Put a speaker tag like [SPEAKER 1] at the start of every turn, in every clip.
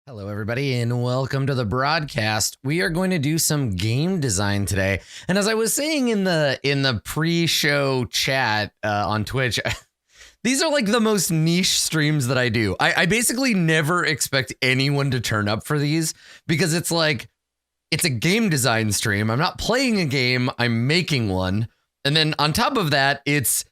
[SPEAKER 1] Hello, everybody, and welcome to the broadcast. We are going to do some game design today. And as I was saying in the pre-show chat on Twitch, these are like the most niche streams that I do. I basically never expect anyone to turn up for these because it's like, it's a game design stream. I'm not playing a game, I'm making one. And then on top of that, it's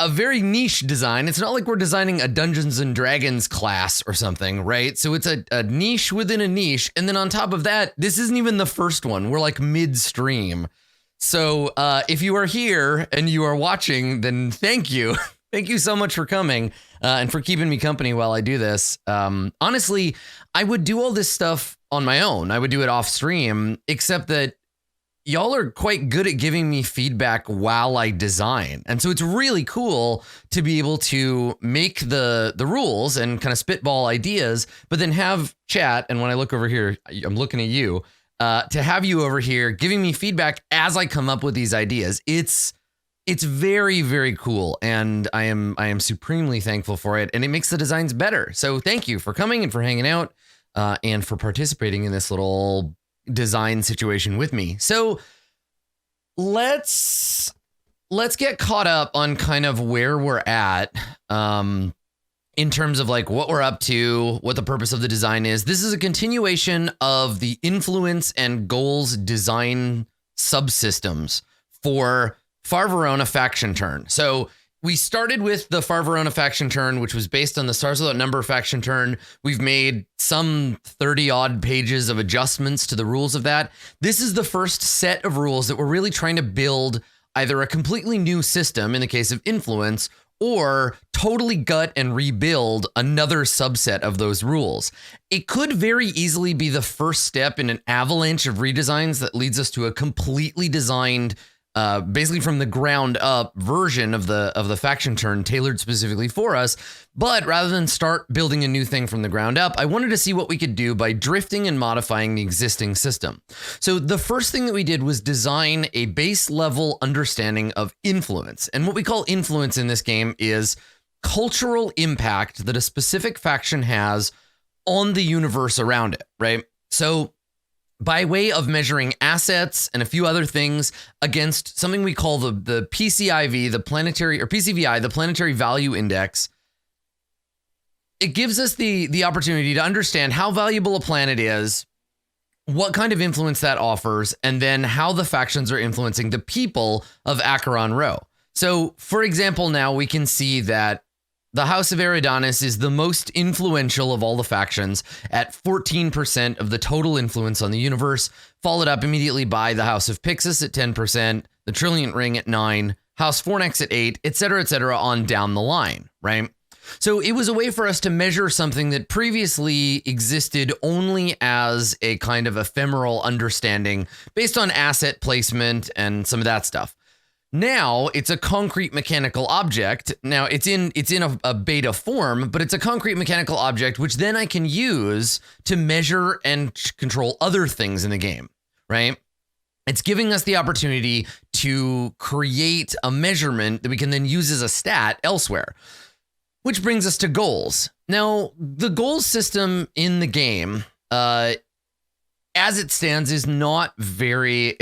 [SPEAKER 1] a very niche design. It's not like we're designing a Dungeons and Dragons class or something, right? So it's a niche within a niche. And then on top of that, this isn't even the first one. We're like midstream. So if you are here and you are watching, then thank you. Thank you so much for coming and for keeping me company while I do this. Honestly, I would do all this stuff on my own. I would do it off stream, except that y'all are quite good at giving me feedback while I design. And so it's really cool to be able to make the rules and kind of spitball ideas, but then have chat. And when I look over here, I'm looking at you, to have you over here giving me feedback as I come up with these ideas. It's very, very cool. And I am supremely thankful for it. And it makes the designs better. So thank you for coming and for hanging out and for participating in this little design situation with me. So let's get caught up on kind of where we're at in terms of like what we're up to, what the purpose of the design is. This is a continuation of the influence and goals design subsystems for Verona faction turn. So we started with the Verona faction turn, which was based on the Stars Without Number faction turn. We've made some 30 odd pages of adjustments to the rules of that. This is the first set of rules that we're really trying to build either a completely new system in the case of influence, or totally gut and rebuild another subset of those rules. It could very easily be the first step in an avalanche of redesigns that leads us to a completely designed basically from the ground up version of the faction turn tailored specifically for us. But rather than start building a new thing from the ground up, I wanted to see what we could do by drifting and modifying the existing system. So the first thing that we did was design a base level understanding of influence. And what we call influence in this game is cultural impact that a specific faction has on the universe around it, right? So by way of measuring assets and a few other things against something we call the PCIV, the planetary, or PCVI, the planetary value index, it gives us the opportunity to understand how valuable a planet is, what kind of influence that offers, and then how the factions are influencing the people of Acheron Row. So, for example, now we can see that the House of Eridanis is the most influential of all the factions at 14% of the total influence on the universe, followed up immediately by the House of Pixis at 10%, the Trilliant Ring at 9%, House Fornax at 8%, etc., on down the line, right? So it was a way for us to measure something that previously existed only as a kind of ephemeral understanding based on asset placement and some of that stuff. Now it's a concrete mechanical object. Now it's in a beta form, but it's a concrete mechanical object, which then I can use to measure and control other things in the game, right? It's giving us the opportunity to create a measurement that we can then use as a stat elsewhere, which brings us to goals. Now, the goals system in the game, as it stands, is not very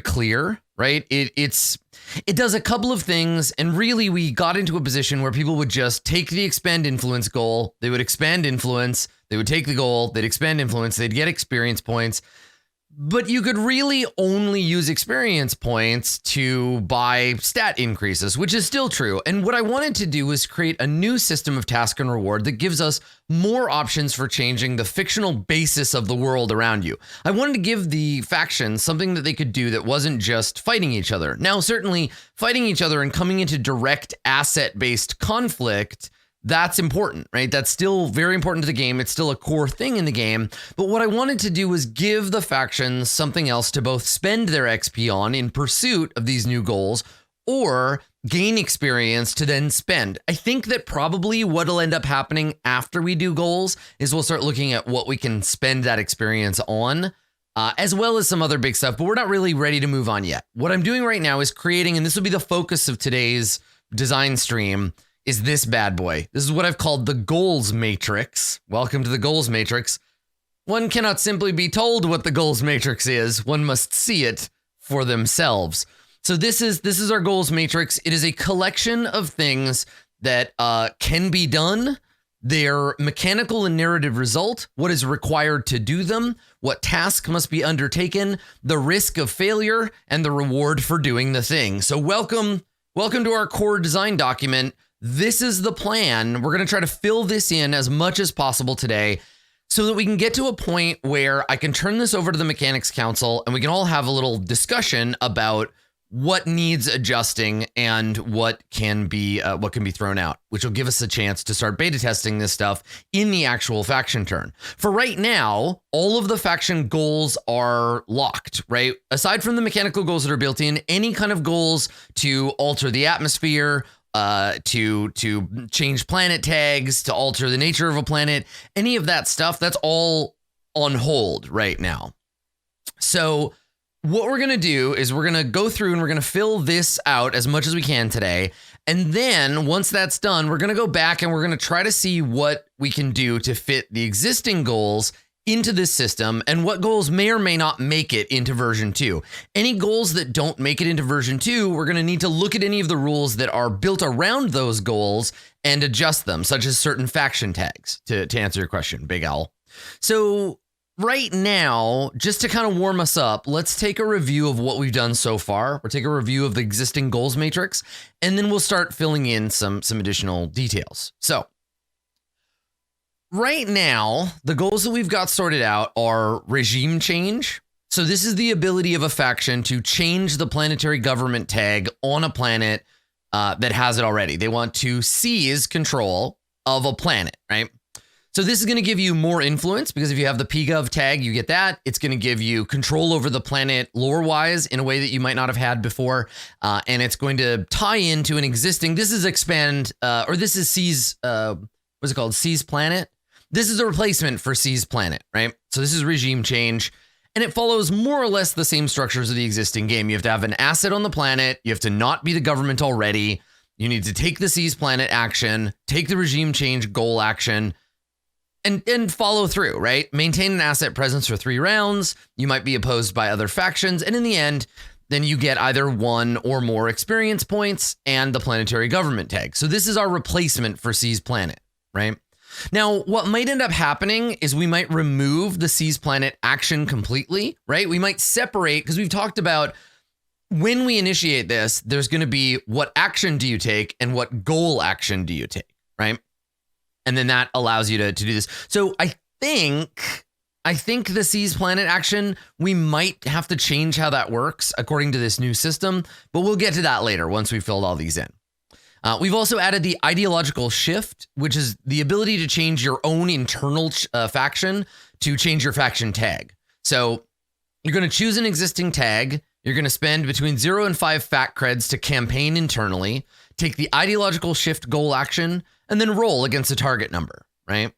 [SPEAKER 1] clear, right? It does a couple of things, and really we got into a position where people would just take the expand influence goal, they would expand influence, they would take the goal, they'd expand influence, they'd get experience points. But you could really only use experience points to buy stat increases, which is still true. And what I wanted to do was create a new system of task and reward that gives us more options for changing the fictional basis of the world around you. I wanted to give the factions something that they could do that wasn't just fighting each other. Now, certainly fighting each other and coming into direct asset-based conflict, that's important, right? That's still very important to the game. It's still a core thing in the game. But what I wanted to do was give the factions something else to both spend their XP on in pursuit of these new goals, or gain experience to then spend. I think that probably what'll end up happening after we do goals is we'll start looking at what we can spend that experience on, as well as some other big stuff, but we're not really ready to move on yet. What I'm doing right now is creating, and this will be the focus of today's design stream, is this bad boy. This is what I've called the goals matrix. Welcome to the goals matrix. One cannot simply be told what the goals matrix is. One must see it for themselves. So this is our goals matrix. It is a collection of things that can be done, their mechanical and narrative result, what is required to do them, what task must be undertaken, the risk of failure, and the reward for doing the thing. So welcome to our core design document. This is the plan. We're going to try to fill this in as much as possible today so that we can get to a point where I can turn this over to the Mechanics Council and we can all have a little discussion about what needs adjusting and what can be thrown out, which will give us a chance to start beta testing this stuff in the actual faction turn. For right now, all of the faction goals are locked, right? Aside from the mechanical goals that are built in, any kind of goals to alter the atmosphere, to change planet tags, to alter the nature of a planet, any of that stuff, that's all on hold right now. So what we're going to do is we're going to go through and we're going to fill this out as much as we can today. And then once that's done, we're going to go back and we're going to try to see what we can do to fit the existing goals into this system and what goals may or may not make it into version 2. Any goals that don't make it into version 2, we're going to need to look at any of the rules that are built around those goals and adjust them, such as certain faction tags, to answer your question, Big Owl. So right now, just to kind of warm us up, let's take a review of what we've done so far. We'll take a review of the existing goals matrix, and then we'll start filling in some additional details. So right now, the goals that we've got sorted out are regime change. So this is the ability of a faction to change the planetary government tag on a planet that has it already. They want to seize control of a planet, right? So this is going to give you more influence because if you have the PGov tag, you get that. It's going to give you control over the planet lore-wise in a way that you might not have had before. And it's going to tie into an existing, this is expand, or this is seize, what's it called? Seize planet. This is a replacement for seize planet, right? So this is regime change. And it follows more or less the same structures of the existing game. You have to have an asset on the planet. You have to not be the government already. You need to take the seize planet action, take the regime change goal action, and follow through, right? Maintain an asset presence for 3 rounds. You might be opposed by other factions. And in the end, then you get either 1 or more experience points and the planetary government tag. So this is our replacement for Seize Planet, right? Now, what might end up happening is we might remove the Seize Planet action completely, right? We might separate, because we've talked about when we initiate this, there's going to be what action do you take and what goal action do you take, right? And then that allows you to do this. So I think the Seize Planet action, we might have to change how that works according to this new system, but we'll get to that later once we've filled all these in. We've also added the ideological shift, which is the ability to change your own internal faction to change your faction tag. So you're going to choose an existing tag. You're going to spend between 0 and 5 fact creds to campaign internally, take the ideological shift goal action, and then roll against a target number, right?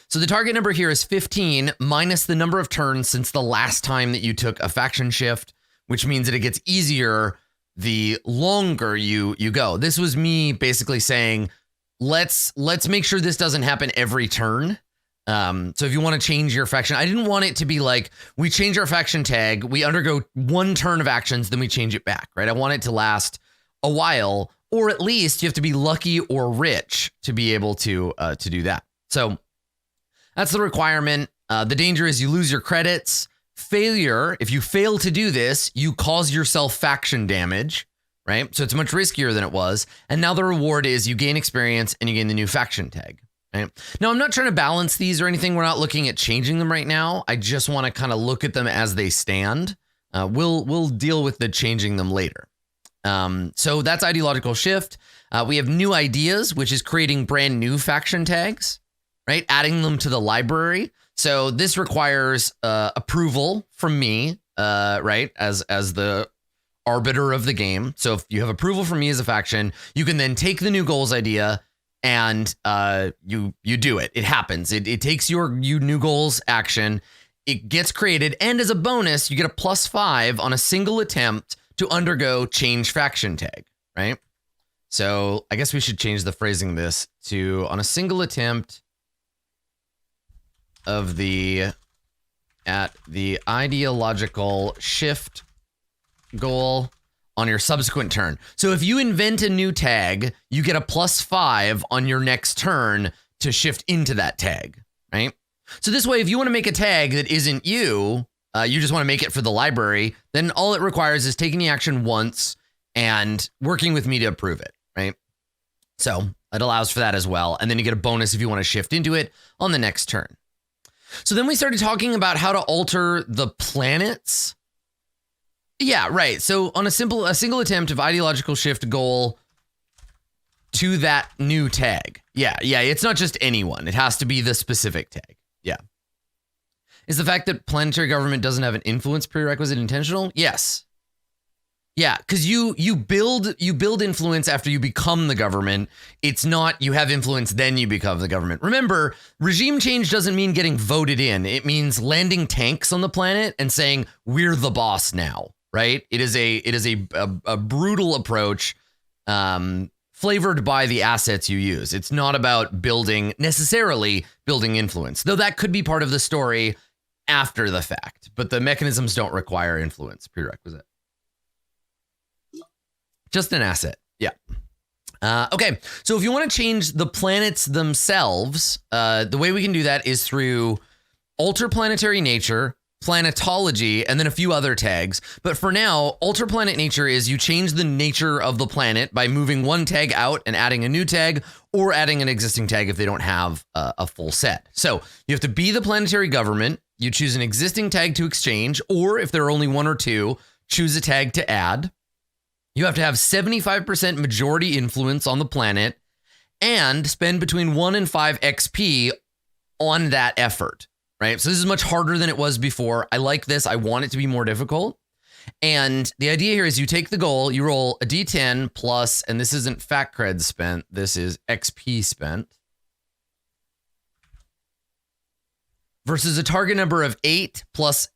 [SPEAKER 1] So the target number here is 15 minus the number of turns since the last time that you took a faction shift, which means that it gets easier the longer you go. This was me basically saying, let's make sure this doesn't happen every turn. So if you want to change your faction, I didn't want it to be like, we change our faction tag, we undergo 1 turn of actions, then we change it back, right? I want it to last a while, or at least you have to be lucky or rich to be able to do that. So that's the requirement. The danger is you lose your credits. Failure, if you fail to do this, you cause yourself faction damage, right? So it's much riskier than it was. And now the reward is you gain experience and you gain the new faction tag, right? Now, I'm not trying to balance these or anything. We're not looking at changing them right now. I just want to kind of look at them as they stand. We'll deal with the changing them later. So that's ideological shift. We have new ideas, which is creating brand new faction tags, right? Adding them to the library. So this requires approval from me, right? As the arbiter of the game. So if you have approval from me as a faction, you can then take the new goals idea and you do it. It happens. It takes your new goals action. It gets created. And as a bonus, you get a +5 on a single attempt to undergo change faction tag, right? So I guess we should change the phrasing of this to on a single attempt of at the ideological shift goal on your subsequent turn. So if you invent a new tag, you get a +5 on your next turn to shift into that tag, right? So this way, if you want to make a tag that isn't you just want to make it for the library, then all it requires is taking the action once and working with me to approve it, right? So it allows for that as well. And then you get a bonus if you want to shift into it on the next turn. So then we started talking about how to alter the planets. Yeah, right. So on a single attempt of ideological shift goal to that new tag. Yeah, it's not just anyone. It has to be the specific tag. Yeah. Is the fact that planetary government doesn't have an influence prerequisite intentional? Yes. Yeah, because you build influence after you become the government. It's not you have influence, then you become the government. Remember, regime change doesn't mean getting voted in. It means landing tanks on the planet and saying, we're the boss now, right? It is a brutal approach flavored by the assets you use. It's not about necessarily building influence, though that could be part of the story after the fact, but the mechanisms don't require influence prerequisite. Just an asset. Yeah. Okay. So if you want to change the planets themselves, the way we can do that is through alter planetary nature, planetology, and then a few other tags. But for now, alter planet nature is you change the nature of the planet by moving one tag out and adding a new tag, or adding an existing tag if they don't have a full set. So you have to be the planetary government. You choose an existing tag to exchange, or if there are only one or two, choose a tag to add. You have to have 75% majority influence on the planet and spend between 1 and 5 XP on that effort, right? So this is much harder than it was before. I like this. I want it to be more difficult. And the idea here is you take the goal, you roll a D10 plus, and this isn't fact cred spent, this is XP spent, versus a target number of 8 plus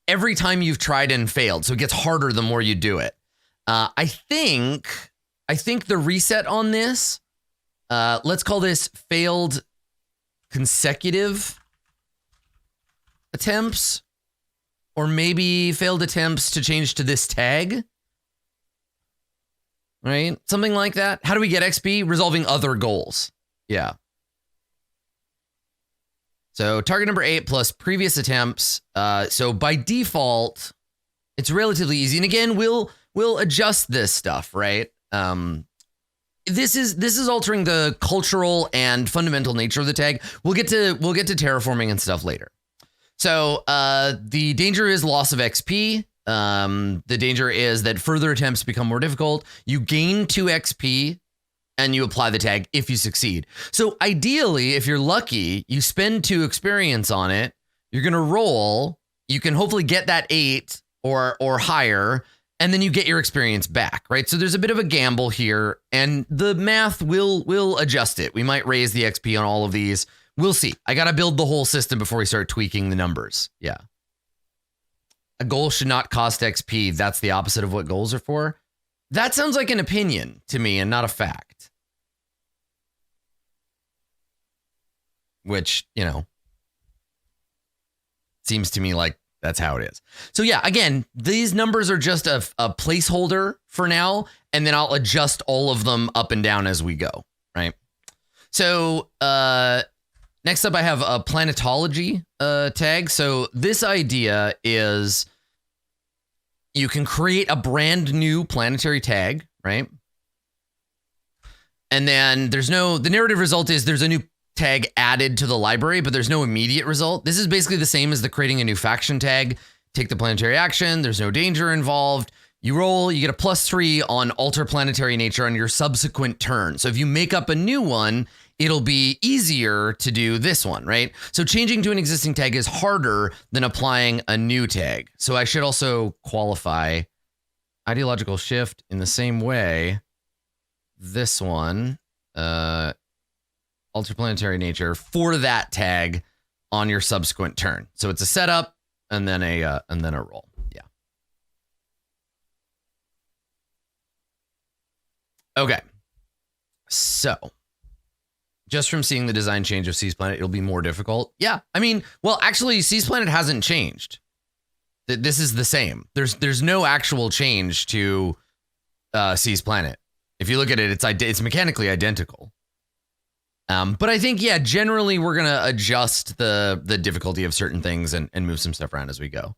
[SPEAKER 1] every time you've tried and failed. So it gets harder the more you do it. I think the reset on this, let's call this failed consecutive attempts, or maybe failed attempts to change to this tag, right? Something like that. How do we get XP? Resolving other goals. Yeah. So target number 8 plus previous attempts. So by default, it's relatively easy. And again, we'll adjust this stuff, right? This is altering the cultural and fundamental nature of the tag. We'll get to terraforming and stuff later. So the danger is loss of XP. The danger is that further attempts become more difficult. You gain 2 XP and you apply the tag if you succeed. So ideally, if you're lucky, you spend 2 experience on it. You're going to roll. You can hopefully get that 8 or higher, and then you get your experience back, right? So there's a bit of a gamble here, and the math will adjust it. We might raise the XP on all of these. We'll see. I got to build the whole system before we start tweaking the numbers. Yeah. A goal should not cost XP. That's the opposite of what goals are for. That sounds like an opinion to me and not a fact. Which, seems to me like that's how it is. So yeah, again, these numbers are just a placeholder for now, and then I'll adjust all of them up and down as we go, right? So next up, I have a planetology tag. So this idea is you can create a brand new planetary tag, right? And then the narrative result is there's a new tag added to the library, but there's no immediate result. This is basically the same as the creating a new faction tag. Take the planetary action. There's no danger involved. You roll, you get a +3 on alter planetary nature on your subsequent turn. So if you make up a new one, it'll be easier to do this one, right? So changing to an existing tag is harder than applying a new tag. So I should also qualify ideological shift in the same way. This one, alter planetary nature for that tag on your subsequent turn. So it's a setup and then a roll. Yeah. Okay. So, just from seeing the design change of C's Planet, it'll be more difficult. Yeah, I mean, well, actually, C's Planet hasn't changed. This is the same. There's no actual change to C's Planet. If you look at it, it's mechanically identical. But I think, yeah, generally we're gonna adjust the difficulty of certain things and move some stuff around as we go.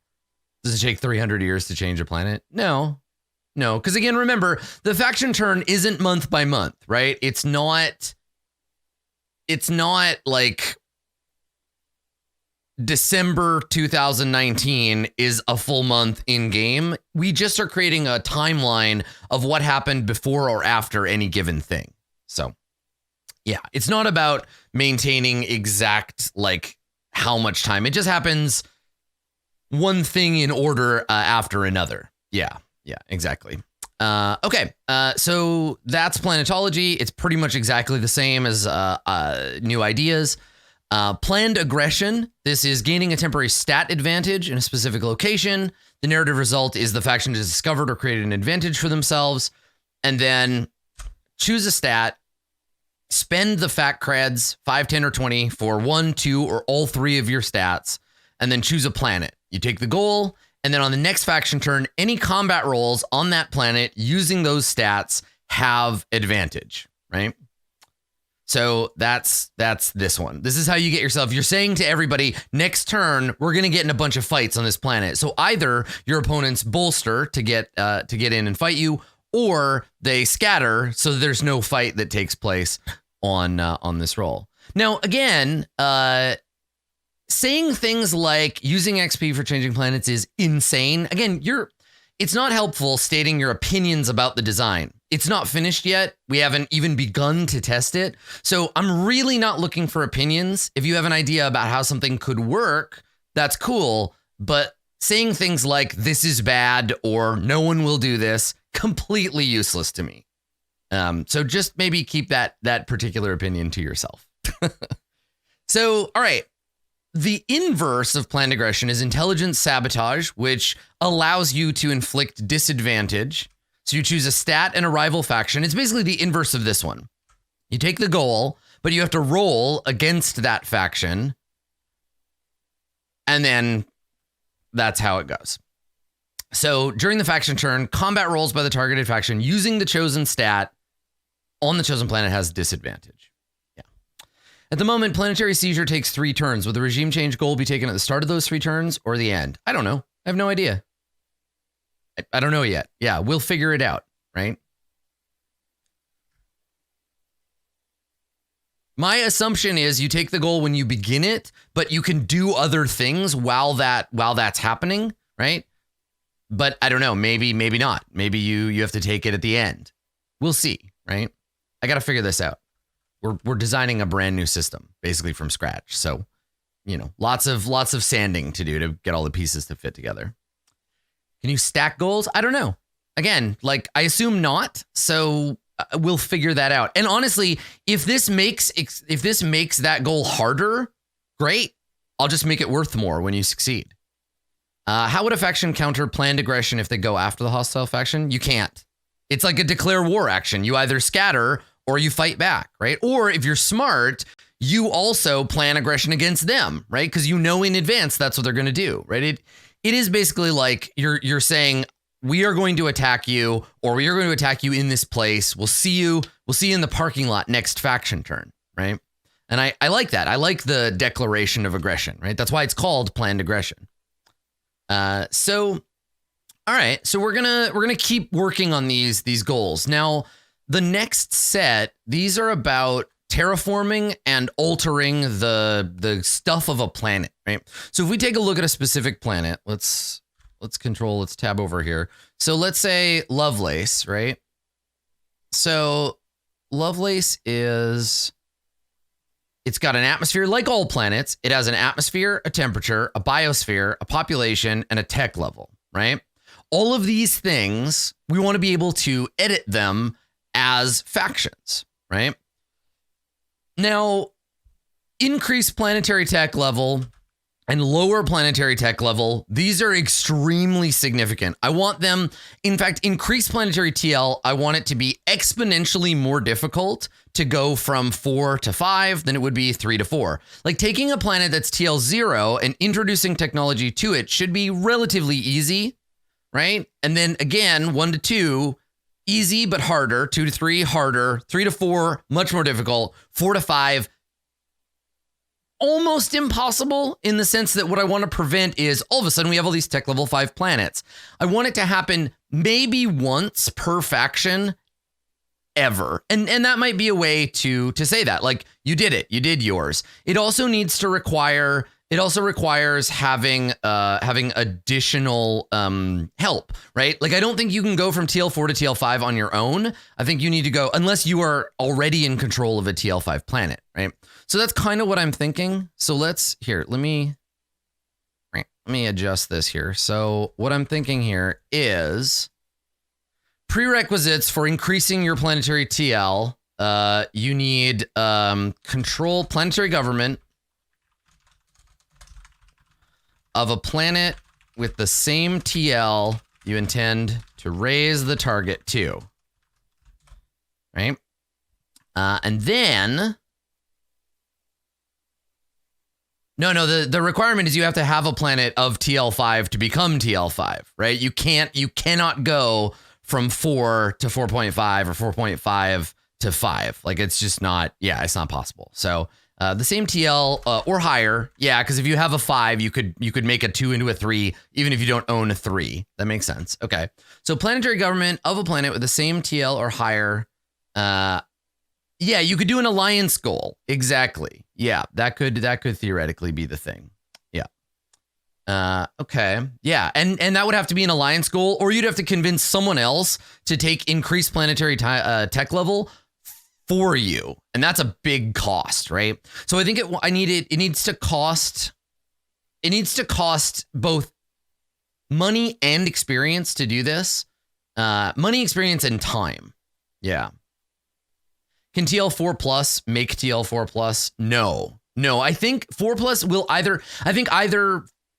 [SPEAKER 1] Does it take 300 years to change a planet? No, because again, remember, the faction turn isn't month by month, right? It's not like December 2019 is a full month in game. We just are creating a timeline of what happened before or after any given thing. So, yeah, it's not about maintaining exact like how much time. It just happens one thing in order after another. Yeah, exactly. Okay, so that's planetology. It's pretty much exactly the same as new ideas. Planned aggression. This is gaining a temporary stat advantage in a specific location. The narrative result is the faction has discovered or created an advantage for themselves. And then choose a stat, spend the fact creds, 5, 10, or 20 for 1, 2, or all 3 of your stats, and then choose a planet. You take the goal, and then on the next faction turn, any combat rolls on that planet using those stats have advantage, right? So that's this one. This is how you get yourself. You're saying to everybody, next turn, we're going to get in a bunch of fights on this planet. So either your opponents bolster to get in and fight you, or they scatter so there's no fight that takes place on this roll. Now, again, saying things like using XP for changing planets is insane. Again, it's not helpful stating your opinions about the design. It's not finished yet. We haven't even begun to test it. So I'm really not looking for opinions. If you have an idea about how something could work, that's cool. But saying things like this is bad or no one will do this, completely useless to me. So just maybe keep that particular opinion to yourself. So, all right. The inverse of planned aggression is intelligent sabotage, which allows you to inflict disadvantage. So you choose a stat and a rival faction. It's basically the inverse of this one. You take the goal, but you have to roll against that faction. And then that's how it goes. So during the faction turn, combat rolls by the targeted faction using the chosen stat on the chosen planet has disadvantage. At the moment, planetary seizure takes 3 turns. Will the regime change goal be taken at the start of those 3 turns or the end? I don't know. I have no idea. I don't know yet. Yeah, we'll figure it out, right? My assumption is you take the goal when you begin it, but you can do other things while that's happening, right? But I don't know. Maybe not. Maybe you have to take it at the end. We'll see, right? I got to figure this out. We're designing a brand new system, basically from scratch. So, lots of sanding to do to get all the pieces to fit together. Can you stack goals? I don't know. Again, I assume not. So we'll figure that out. And honestly, if this makes that goal harder, great. I'll just make it worth more when you succeed. How would a faction counter planned aggression if they go after the hostile faction? You can't. It's like a declare war action. You either scatter or you fight back, right? Or if you're smart, you also plan aggression against them, right? Because in advance that's what they're going to do, right? It is basically like you're saying we are going to attack you, or we are going to attack you in this place. We'll see you in the parking lot next faction turn, right? And I like that. I like the declaration of aggression, right? That's why it's called planned aggression. So all right, so we're gonna keep working on these goals now. The next set, these are about terraforming and altering the stuff of a planet, right? So if we take a look at a specific planet, let's tab over here. So let's say Lovelace, right? So Lovelace it's got an atmosphere like all planets. It has an atmosphere, a temperature, a biosphere, a population, and a tech level, right? All of these things, we want to be able to edit them as factions, right? Now, increased planetary tech level and lower planetary tech level, these are extremely significant. I want them, in fact, increase planetary TL. I want it to be exponentially more difficult to go from 4 to 5 than it would be 3 to 4. Like taking a planet that's TL 0 and introducing technology to it should be relatively easy, right? And then again, 1 to 2, easy but harder. 2 to 3, harder. 3 to 4, much more difficult. 4 to 5, almost impossible, in the sense that what I want to prevent is all of a sudden we have all these tech level 5 planets. I want it to happen maybe once per faction ever. And that might be a way to say that, like, you did it, you did yours. It also needs to require, it also requires having additional help, right? Like, I don't think you can go from TL4 to TL5 on your own. I think you need to go, unless you are already in control of a TL5 planet, right? So that's kind of what I'm thinking. So let me adjust this here. So what I'm thinking here is prerequisites for increasing your planetary TL. You need control planetary government of a planet with the same TL you intend to raise the target to, right? And then, the requirement is you have to have a planet of TL5 to become TL5, right? You cannot go from 4 to 4.5 or 4.5 to 5. Like, it's just not, it's not possible. So the same TL or higher. Yeah, because if you have a 5, you could make a 2 into a 3, even if you don't own a 3. That makes sense. Okay. So planetary government of a planet with the same TL or higher. Yeah, you could do an alliance goal. Exactly. Yeah, that could theoretically be the thing. Yeah. Okay. Yeah, and that would have to be an alliance goal, or you'd have to convince someone else to take increased planetary tech level for you, and that's a big cost, right? So I think it needs to cost both money and experience to do this. Money, experience, and time. Yeah. Can TL4 plus make TL4 plus? No. I think 4 plus will either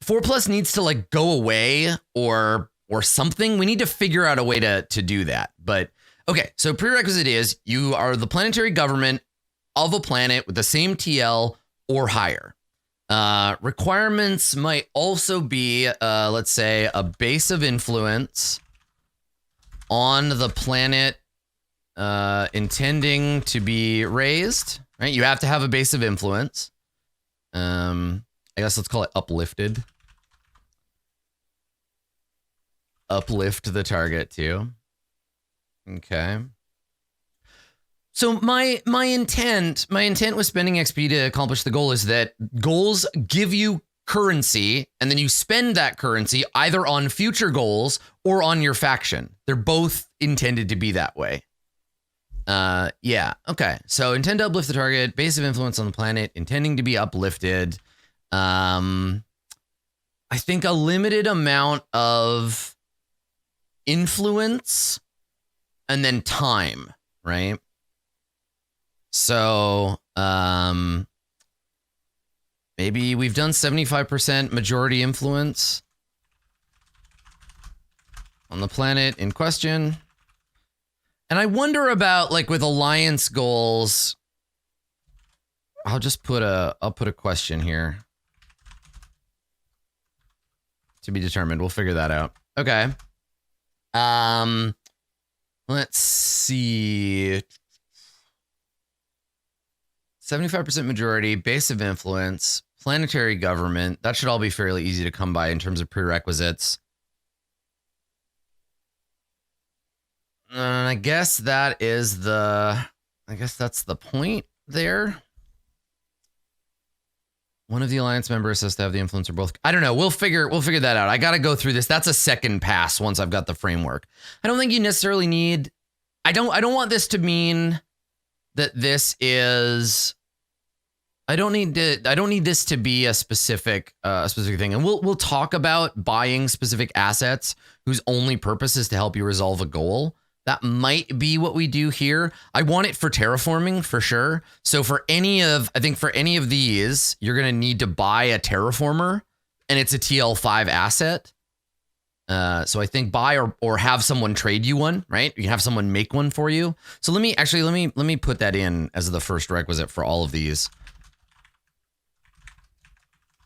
[SPEAKER 1] 4 plus needs to like go away or something. We need to figure out a way to do that. But okay, so prerequisite is you are the planetary government of a planet with the same TL or higher. Requirements might also be, let's say, a base of influence on the planet intending to be raised, right? You have to have a base of influence. I guess let's call it uplifted. Uplift the target too. Okay. So my intent with spending XP to accomplish the goal is that goals give you currency, and then you spend that currency either on future goals or on your faction. They're both intended to be that way. Yeah. Okay. So intend to uplift the target, base of influence on the planet, intending to be uplifted. I think a limited amount of influence and then time, right? So, maybe we've done 75% majority influence on the planet in question. And I wonder about, like, with alliance goals, I'll put a question here to be determined. We'll figure that out. Okay. Let's see. 75% majority, base of influence, planetary government. That should all be fairly easy to come by in terms of prerequisites. I guess that's the point there. One of the alliance members has to have the influence or both. I don't know. We'll figure that out. I got to go through this. That's a second pass once I've got the framework. I don't think you necessarily need, I don't want this to mean that this is, I don't need this to be a specific thing. And we'll talk about buying specific assets whose only purpose is to help you resolve a goal. That might be what we do here. I want it for terraforming for sure. So for any of these, you're going to need to buy a terraformer, and it's a TL5 asset. So I think buy or have someone trade you one, right? You can have someone make one for you. So let me put that in as the first requisite for all of these.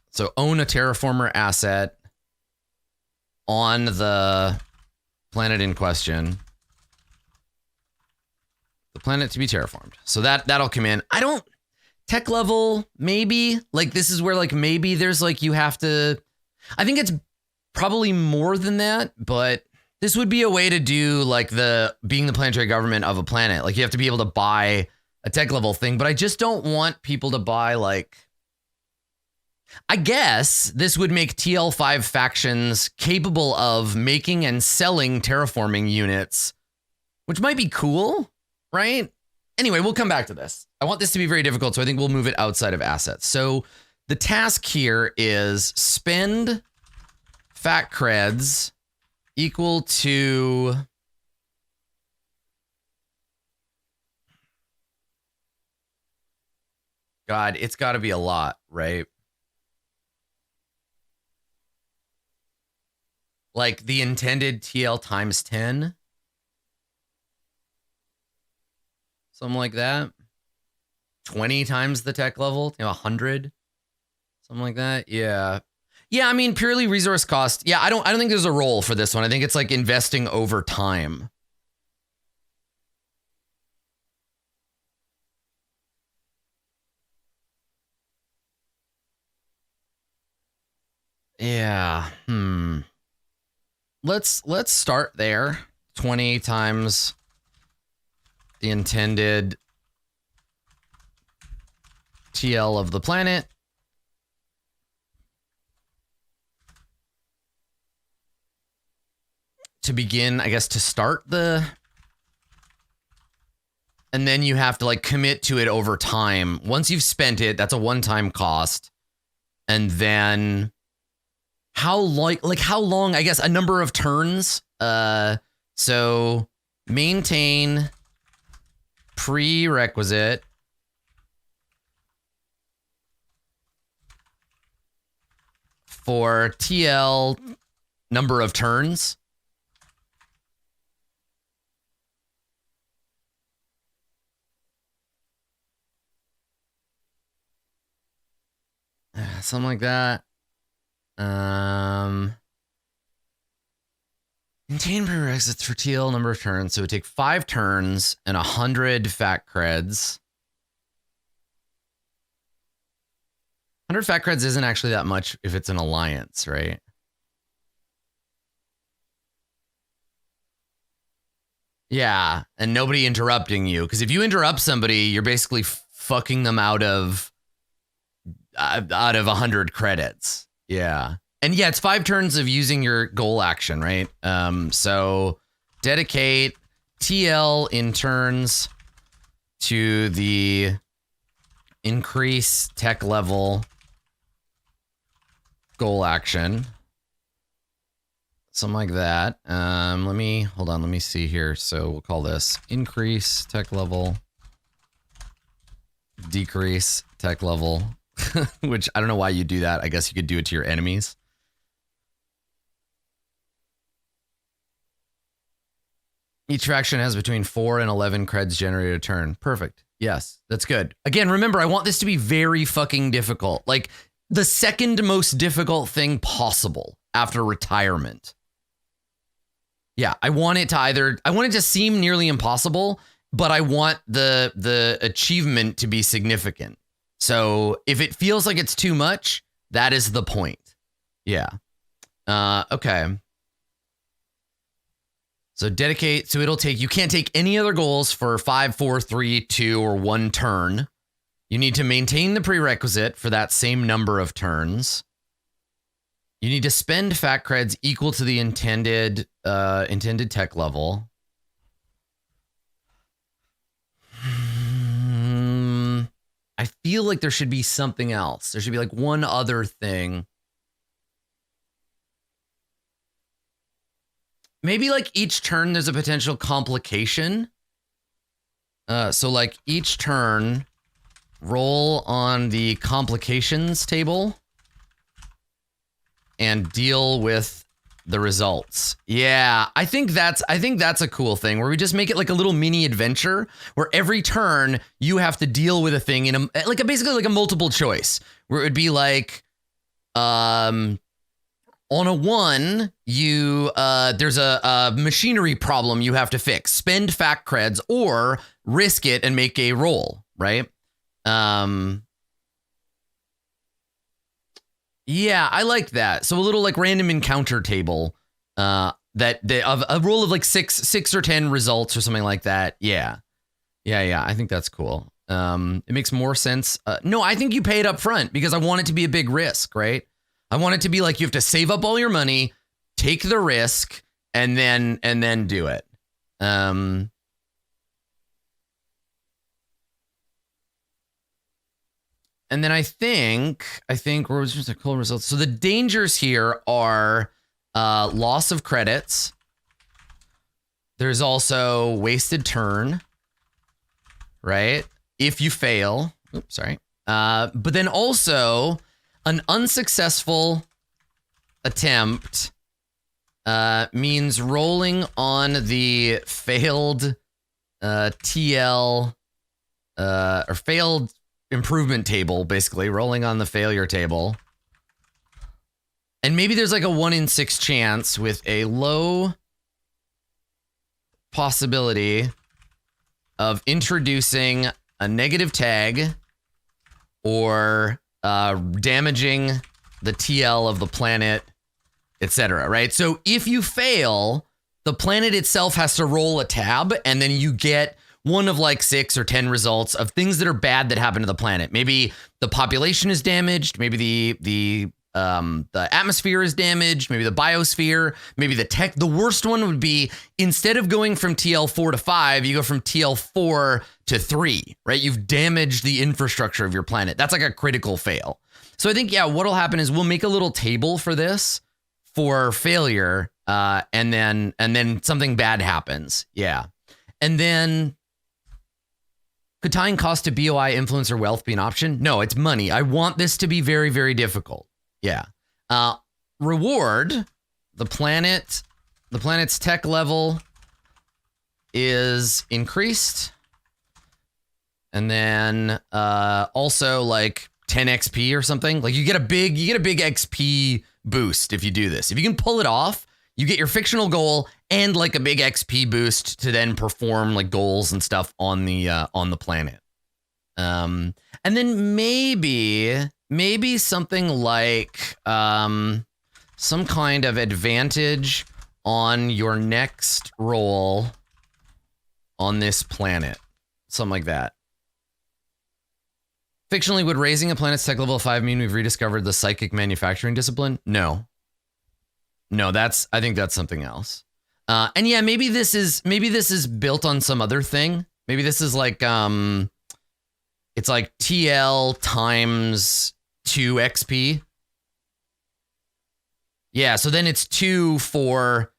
[SPEAKER 1] So own a terraformer asset on the planet in question. The planet to be terraformed. So that'll come in. I don't tech level, maybe like this is where like maybe there's like you have to, I think it's probably more than that, but this would be a way to do like being the planetary government of a planet. Like you have to be able to buy a tech level thing, but I just don't want people to buy like, I guess this would make TL5 factions capable of making and selling terraforming units, which might be cool. Right? Anyway, we'll come back to this. I want this to be very difficult, so I think we'll move it outside of assets. So the task here is spend fat creds equal to God, it's got to be a lot, right? Like the intended TL times 10. Something like that. 20 times the tech level, 100. Something like that. Yeah. Yeah, I mean, purely resource cost. Yeah, I don't think there's a role for this one. I think it's like investing over time. Yeah. Let's start there. 20 times the intended TL of the planet. To begin, I guess, to start the... And then you have to like commit to it over time. Once you've spent it, that's a one-time cost. And then how long, I guess, a number of turns. So maintain prerequisite for TL number of turns. Something like that. Maintain prerequisites for TL number of turns. So it would take 5 turns and 100 fat creds. 100 fat creds isn't actually that much if it's an alliance, right? Yeah, and nobody interrupting you. Because if you interrupt somebody, you're basically fucking them out of 100 credits. Yeah. And yeah, it's 5 turns of using your goal action, right? So dedicate TL in turns to the increase tech level goal action. Something like that. Let me see here. So we'll call this increase tech level, decrease tech level, which I don't know why you do that. I guess you could do it to your enemies. Each faction has between 4 and 11 creds generated a turn. Perfect. Yes, that's good. Again, remember, I want this to be very fucking difficult. Like the second most difficult thing possible after retirement. Yeah, I want it to seem nearly impossible, but I want the achievement to be significant. So if it feels like it's too much, that is the point. Yeah. Okay. So dedicate, so you can't take any other goals for 5, 4, 3, 2, or 1 turn. You need to maintain the prerequisite for that same number of turns. You need to spend fat creds equal to the intended tech level. I feel like there should be something else. There should be like one other thing. maybe like each turn there's a potential complication. So like each turn, roll on the complications table and deal with the results. Yeah, I think that's a cool thing where we just make it like a little mini adventure where every turn you have to deal with a thing in a like basically like a multiple choice where it would be like on a 1 you there's a machinery problem you have to fix. Spend fact creds or risk it and make a roll, right? Yeah, I like that. So a little like random encounter table, that of a roll of like six or 10 results or something like that. Yeah. I think that's cool. It makes more sense. No, I think you pay it up front because I want it to be a big risk, right? I want it to be like you have to save up all your money, take the risk, and then do it. And then I think where was just a cool results. So the dangers here are loss of credits. There's also wasted turn, right? If you fail. Oops, sorry. But then also an unsuccessful attempt means rolling on the failed TL or failed improvement table, basically rolling on the failure table. And maybe there's like a 1 in 6 chance with a low possibility of introducing a negative tag or damaging the TL of the planet, etc. Right? So if you fail, the planet itself has to roll a tab and then you get one of like 6 or 10 results of things that are bad that happen to the planet. Maybe the population is damaged. Maybe the atmosphere is damaged. Maybe the biosphere. Maybe the tech. The worst one would be instead of going from TL4 to 5, you go from TL4 to 3. Right? You've damaged the infrastructure of your planet. That's like a critical fail. So I think what'll happen is we'll make a little table for this for failure, and then something bad happens. Yeah, and then. Could tying cost to BOI, influence, or wealth be an option? No, it's money. I want this to be very, very difficult. Yeah. Reward, the planet's tech level is increased. And then also like 10 XP or something. Like you get a big XP boost if you do this. If you can pull it off, you get your fictional goal and like a big XP boost to then perform like goals and stuff on the planet. And then maybe something like some kind of advantage on your next roll on this planet. Something like that. Fictionally, would raising a planet's tech level 5 mean we've rediscovered the psychic manufacturing discipline? No, I think that's something else. And yeah, maybe this is built on some other thing. Maybe this is like it's like TL times 2 XP. Yeah, so then it's 2, 4,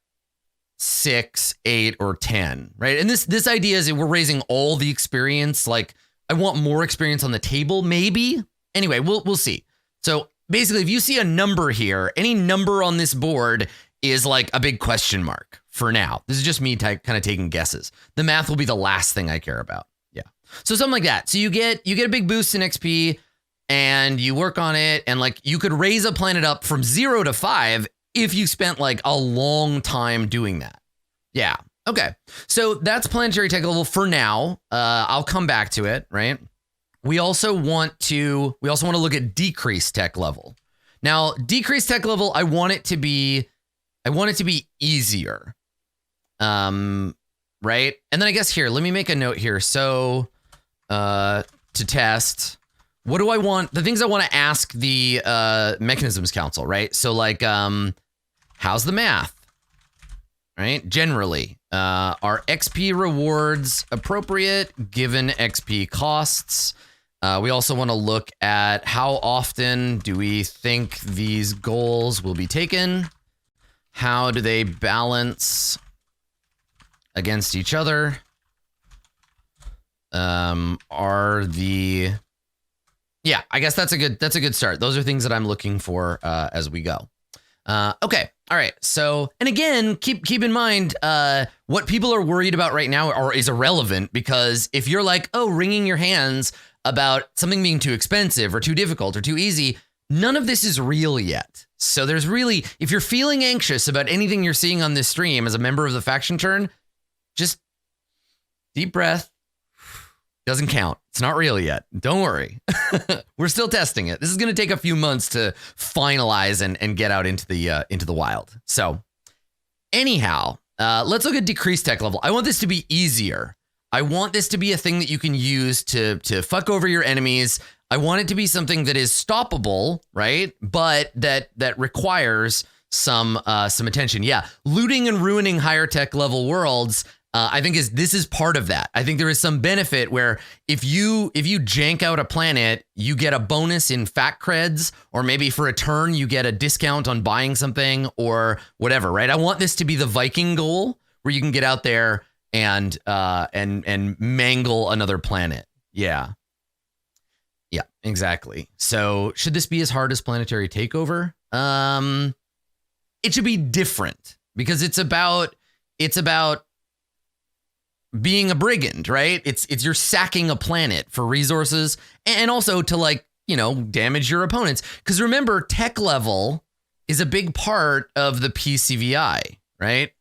[SPEAKER 1] 6, 8, or 10, right? And this idea is that we're raising all the experience. Like I want more experience on the table, maybe. Anyway, we'll see. So basically, if you see a number here, any number on this board is like a big question mark for now. This is just me kind of taking guesses. The math will be the last thing I care about. Yeah. So something like that. So you get a big boost in XP and you work on it. And like you could raise a planet up from 0 to 5 if you spent like a long time doing that. Yeah. Okay. So that's planetary tech level for now. I'll come back to it, right? We also want to look at decreased tech level. Now, decreased tech level, I want it to be easier. Right? And then I guess here, let me make a note here. So, to test, what do I want? The things I want to ask the Mechanisms Council, right? So like, how's the math? Right? Generally, are XP rewards appropriate given XP costs? We also want to look at how often do we think these goals will be taken? how do they balance against each other? Yeah, I guess that's a good start. Those are things that I'm looking for as we go. Okay. All right. So, and again, keep in mind, what people are worried about right now is irrelevant, because if you're like, oh, wringing your hands about something being too expensive or too difficult or too easy, none of this is real yet. So there's really, if you're feeling anxious about anything you're seeing on this stream as a member of the faction turn, just deep breath. Doesn't count. It's not real yet. Don't worry. We're still testing it. This is going to take a few months to finalize and get out into the wild. So anyhow, let's look at decreased tech level. I want this to be easier. I want this to be a thing that you can use to fuck over your enemies. I want it to be something that is stoppable, right? But that requires some attention. Yeah, looting and ruining higher tech level worlds. I think this is part of that. I think there is some benefit where if you jank out a planet, you get a bonus in fact creds, or maybe for a turn you get a discount on buying something or whatever, right? I want this to be the Viking goal where you can get out there and mangle another planet. Yeah, exactly. So should this be as hard as Planetary Takeover? It should be different because it's about being a brigand, right? It's you're sacking a planet for resources and also to damage your opponents. Because remember, tech level is a big part of the PCVI, right?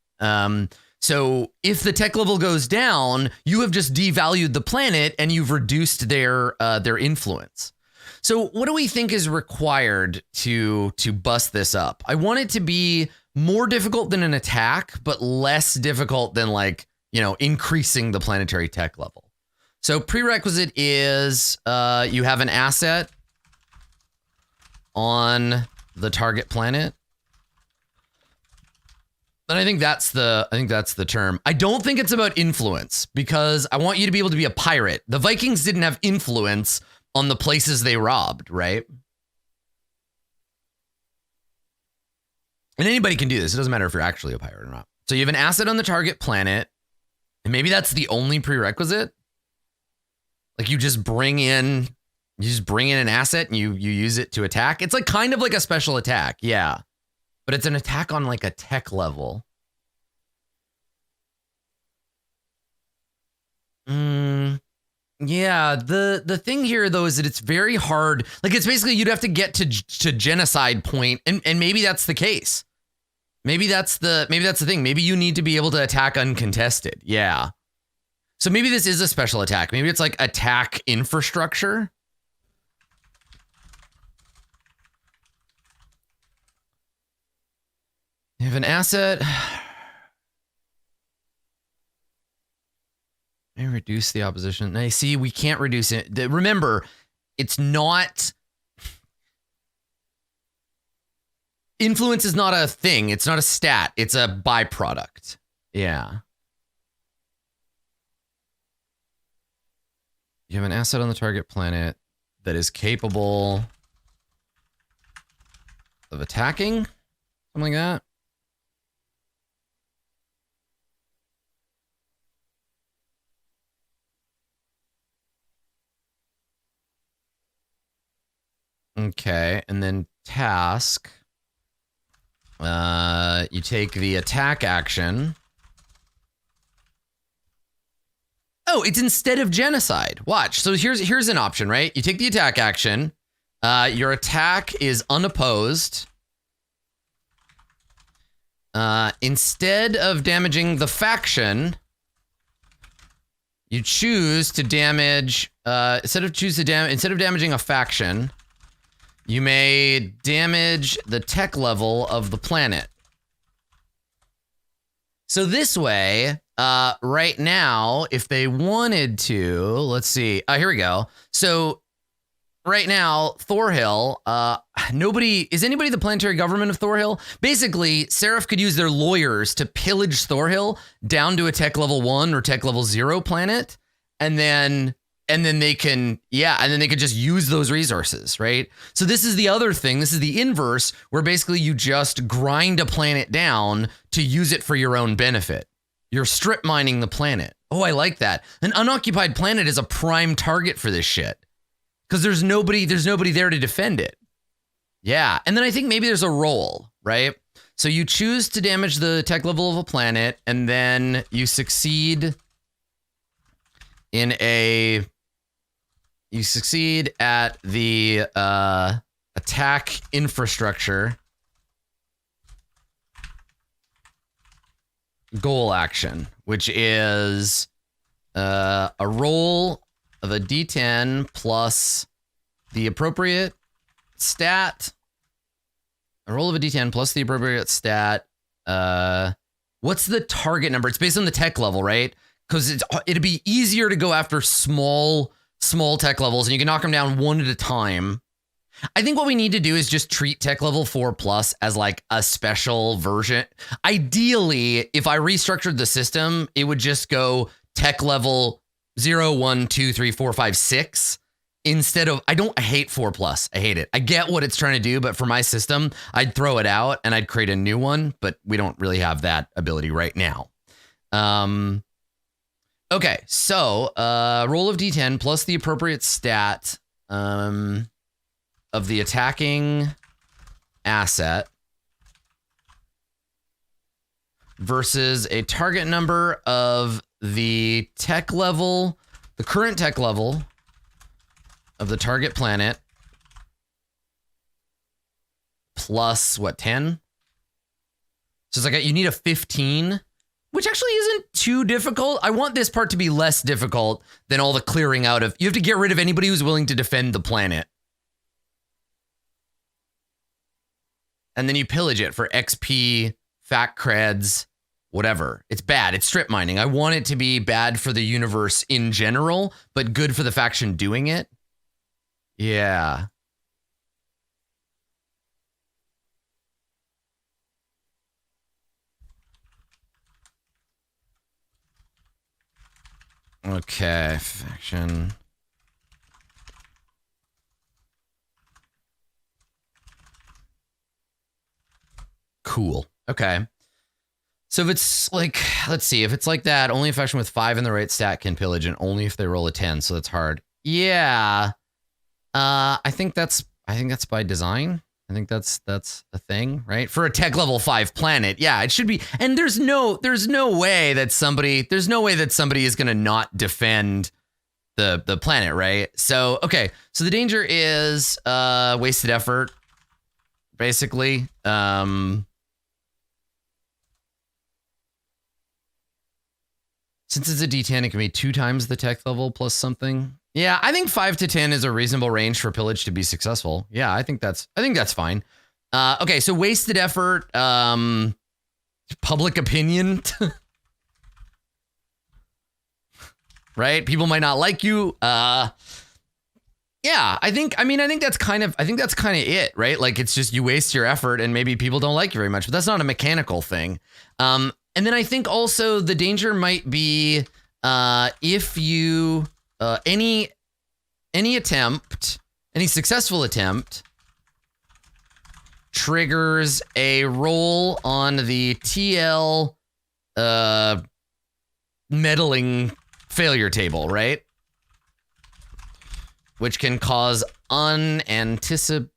[SPEAKER 1] So if the tech level goes down, you have just devalued the planet and you've reduced their influence. So what do we think is required to bust this up? I want it to be more difficult than an attack, but less difficult than increasing the planetary tech level. So prerequisite is you have an asset on the target planet. And I think that's the term. I don't think it's about influence, because I want you to be able to be a pirate. The Vikings didn't have influence on the places they robbed, right? And anybody can do this. It doesn't matter if you're actually a pirate or not. So you have an asset on the target planet. And maybe that's the only prerequisite. Like you just bring in an asset and you use it to attack. It's kind of like a special attack. Yeah. But it's an attack on a tech level. Yeah. The thing here though is that it's very hard. It's basically you'd have to get to genocide point, and maybe that's the case. Maybe that's the thing. Maybe you need to be able to attack uncontested. Yeah. So maybe this is a special attack. Maybe it's attack infrastructure. You have an asset. I reduce the opposition. I see we can't reduce it. Remember, it's not... Influence is not a thing. It's not a stat. It's a byproduct. Yeah. You have an asset on the target planet that is capable of attacking. Something like that. Okay. And then task... you take the attack action. Oh, it's instead of genocide. Watch. So here's an option, right? You take the attack action. Your attack is unopposed. Instead of damaging the faction, you choose to damage. Instead of damaging a faction, you may damage the tech level of the planet. So this way, right now, if they wanted to, let's see. Here we go. So right now, Thorhill, is anybody the planetary government of Thorhill? Basically, Seraph could use their lawyers to pillage Thorhill down to a tech level 1 or tech level 0 planet, and then and then they can, and then they could just use those resources, right? So this is the other thing. This is the inverse, where basically you just grind a planet down to use it for your own benefit. You're strip mining the planet. Oh, I like that. An unoccupied planet is a prime target for this shit because there's nobody there to defend it. Yeah, and then I think maybe there's a roll, right? So you choose to damage the tech level of a planet, and then you succeed at the attack infrastructure goal action, which is a roll of a d10 plus the appropriate stat. A roll of a d10 plus the appropriate stat. What's the target number? It's based on the tech level, right? Because it'd be easier to go after small tech levels, and you can knock them down one at a time. I think what we need to do is just treat tech level 4+ as like a special version. Ideally, if I restructured the system, it would just go tech level 0, 1, 2, 3, 4, 5, 6 instead of, I hate 4+. I hate it. I get what it's trying to do, but for my system, I'd throw it out and I'd create a new one, but we don't really have that ability right now. Okay, so roll of d10 plus the appropriate stat of the attacking asset versus a target number of the tech level, the current tech level of the target planet plus what, 10? So it's like you need a 15, which actually isn't too difficult. I want this part to be less difficult than all the clearing out of, you have to get rid of anybody who's willing to defend the planet. And then you pillage it for XP, fat creds, whatever. It's bad. It's strip mining. I want it to be bad for the universe in general, but good for the faction doing it. Yeah. Okay, faction. Cool. Okay. So if it's like, let's see, if it's like that, only a faction with 5 in the right stat can pillage, and only if they roll a 10. So that's hard. Yeah. I think that's by design. I think that's a thing, right? For a tech level 5 planet. Yeah, it should be. And there's no way that somebody is going to not defend the planet, right? So, okay. So the danger is wasted effort, basically. Since it's a D10, it can be 2 times the tech level plus something. Yeah, I think 5 to 10 is a reasonable range for pillage to be successful. Yeah, I think that's fine. Okay, so wasted effort, public opinion, right? People might not like you. Yeah, I think that's kind of it, right? Like, it's just you waste your effort and maybe people don't like you very much, but that's not a mechanical thing. And then I think also the danger might be if you any successful attempt triggers a roll on the TL meddling failure table, right? Which can cause unanticipated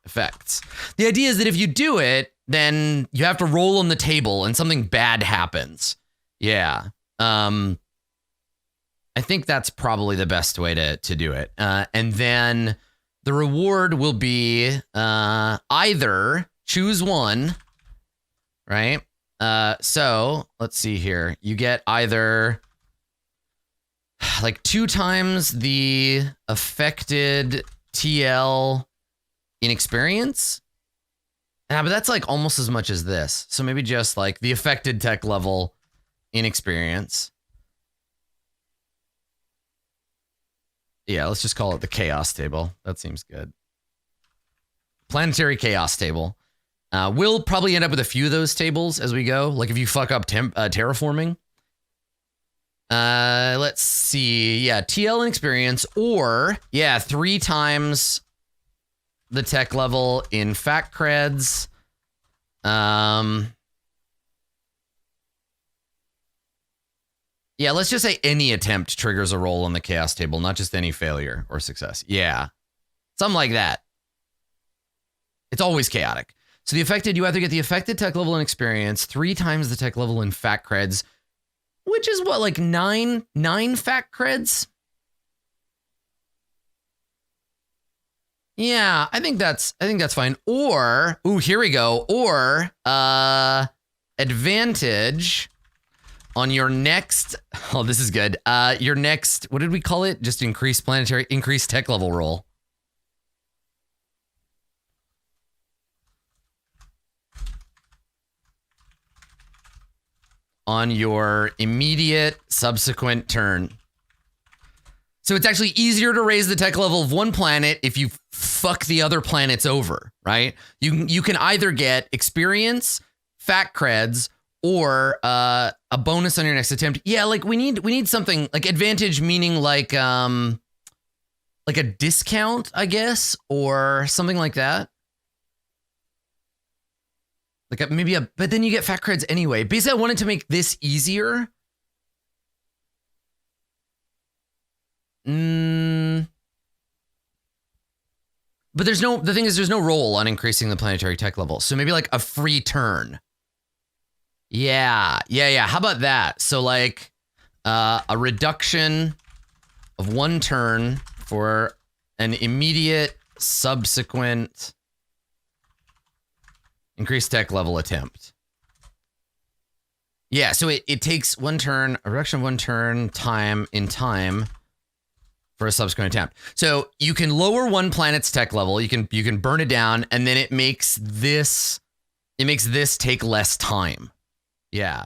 [SPEAKER 1] effects. The idea is that if you do it, then you have to roll on the table and something bad happens. Yeah. I think that's probably the best way to do it. And then the reward will be either choose one, right? So let's see here. You get either like 2 times the affected TL in experience. But that's like almost as much as this. So maybe just like the affected tech level in experience. Yeah, let's just call it the chaos table. That seems good. Planetary chaos table. We'll probably end up with a few of those tables as we go. Like if you fuck up terraforming. Let's see. Yeah, TL and experience, or yeah, 3 times the tech level in fact creds. Yeah, let's just say any attempt triggers a roll on the chaos table, not just any failure or success. Yeah, something like that. It's always chaotic. So the affected, you either get the affected tech level and experience, 3 times the tech level in fact creds, which is what, like 9 fact creds? Yeah, I think that's fine. Or, ooh, here we go. Or advantage on your next, oh, this is good. Your next, what did we call it? Just increased tech level roll. On your immediate subsequent turn. So it's actually easier to raise the tech level of one planet if you fuck the other planets over, right? You can either get experience, fact creds, or a bonus on your next attempt. Yeah, like we need something like advantage, meaning like a discount, I guess, or something like that. Like maybe but then you get fact creds anyway. Basically, I wanted to make this easier. But the thing is, there's no roll on increasing the planetary tech level. So maybe like a free turn. Yeah. How about that? So like a reduction of 1 turn for an immediate subsequent increased tech level attempt. Yeah, so it takes 1 turn, a reduction of 1 turn time for a subsequent attempt. So you can lower one planet's tech level, you can burn it down, and then it makes this take less time. Yeah.